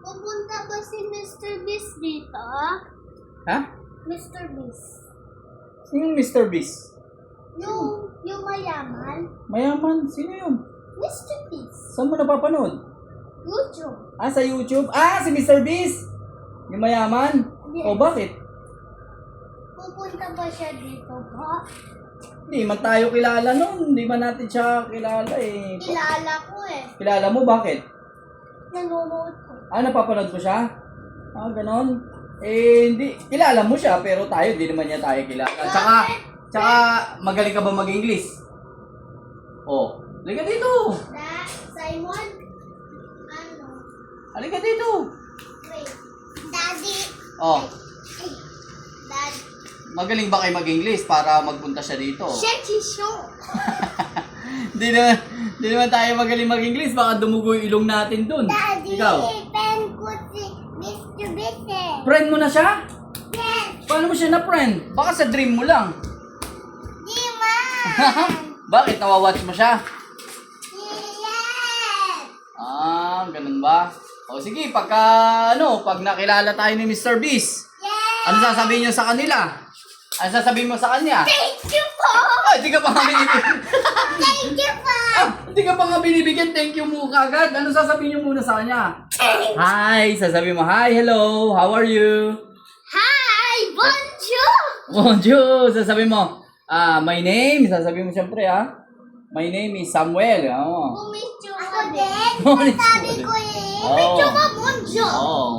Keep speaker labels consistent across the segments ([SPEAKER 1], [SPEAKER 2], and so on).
[SPEAKER 1] Pupunta ba si Mr. Beast dito?
[SPEAKER 2] Ha?
[SPEAKER 1] Mr. Beast.
[SPEAKER 2] Sino yung Mr. Beast?
[SPEAKER 1] Yung mayaman.
[SPEAKER 2] Mayaman? Sino yun?
[SPEAKER 1] Mr. Beast.
[SPEAKER 2] Saan mo napapanood?
[SPEAKER 1] YouTube.
[SPEAKER 2] Ah, sa YouTube? Ah, si Mr. Beast! Yung mayaman?
[SPEAKER 1] Yes.
[SPEAKER 2] O bakit?
[SPEAKER 1] Pupunta ba siya dito ba?
[SPEAKER 2] Hindi man tayo kilala nun. Hindi man natin siya kilala eh.
[SPEAKER 1] Kilala ko eh.
[SPEAKER 2] Kilala mo? Bakit?
[SPEAKER 1] Nanonood ko.
[SPEAKER 2] Ah, napapanood mo siya? Ah, ganon. Eh, hindi. Kilala mo siya, pero tayo, di naman niya tayo kilala. Tsaka, magaling ka ba mag-English? Oh, halika dito.
[SPEAKER 1] Simon? Ano?
[SPEAKER 2] Halika dito.
[SPEAKER 1] Wait. Daddy.
[SPEAKER 2] Oh,
[SPEAKER 1] Dad.
[SPEAKER 2] magaling ba kayo mag-English para magpunta siya dito?
[SPEAKER 1] Sheki show.
[SPEAKER 2] Di naman tayo magaling mag-English, baka dumugo yung ilong natin dun.
[SPEAKER 1] Daddy,
[SPEAKER 2] Ikaw,
[SPEAKER 1] pen ko si Mr. Beast eh.
[SPEAKER 2] friend mo na siya?
[SPEAKER 1] Yes.
[SPEAKER 2] Paano mo siya na-friend? Baka sa dream mo lang.
[SPEAKER 1] Di man.
[SPEAKER 2] Bakit? Nawawatch mo siya?
[SPEAKER 1] Yes.
[SPEAKER 2] Ah, ganun ba? O sige, pag nakilala tayo ni Mr. Beast,
[SPEAKER 1] Yes.
[SPEAKER 2] ano sasabihin niyo sa kanila? Ano sasabihin mo sa kanya?
[SPEAKER 1] Thank you po.
[SPEAKER 2] Ay, di ka pa nga binibigyan.
[SPEAKER 1] Thank you po.
[SPEAKER 2] Di ka pa nga binibigyan. Thank you mo kagad. Ano sasabihin niyo muna sa kanya? Hi! Sasabihin mo, hi, hello, how are you?
[SPEAKER 1] Hi, bonjour.
[SPEAKER 2] Bonjour! Sasabihin mo, my name, sasabihin mo siyempre my name is Samuel.
[SPEAKER 1] Konnichiwa. Ako din.
[SPEAKER 2] Konnichiwa.
[SPEAKER 1] Sabi ko eh.
[SPEAKER 2] Oo.
[SPEAKER 1] Konnichiwa, bonjour.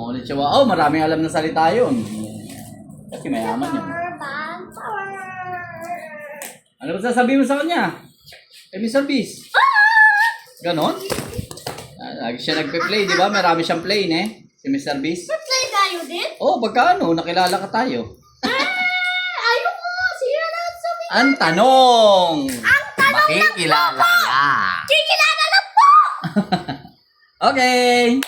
[SPEAKER 2] Konnichiwa. Oh, maraming alam na salita yun. Kasi mayaman yun. Ano ba sasabihin mo sa kanya? Mr. Beast. Ganon? Lagi siya nagpe-play, di ba? Marami siyang play, si Mr. Beast.
[SPEAKER 1] Play tayo din?
[SPEAKER 2] Oh, pagkano? Nakilala ka tayo.
[SPEAKER 1] Ayoko. Sige na sa mga.
[SPEAKER 2] Ang tanong!
[SPEAKER 1] Ang tanong
[SPEAKER 2] Makikilala ka.
[SPEAKER 1] Kikilala lang po.
[SPEAKER 2] Okay.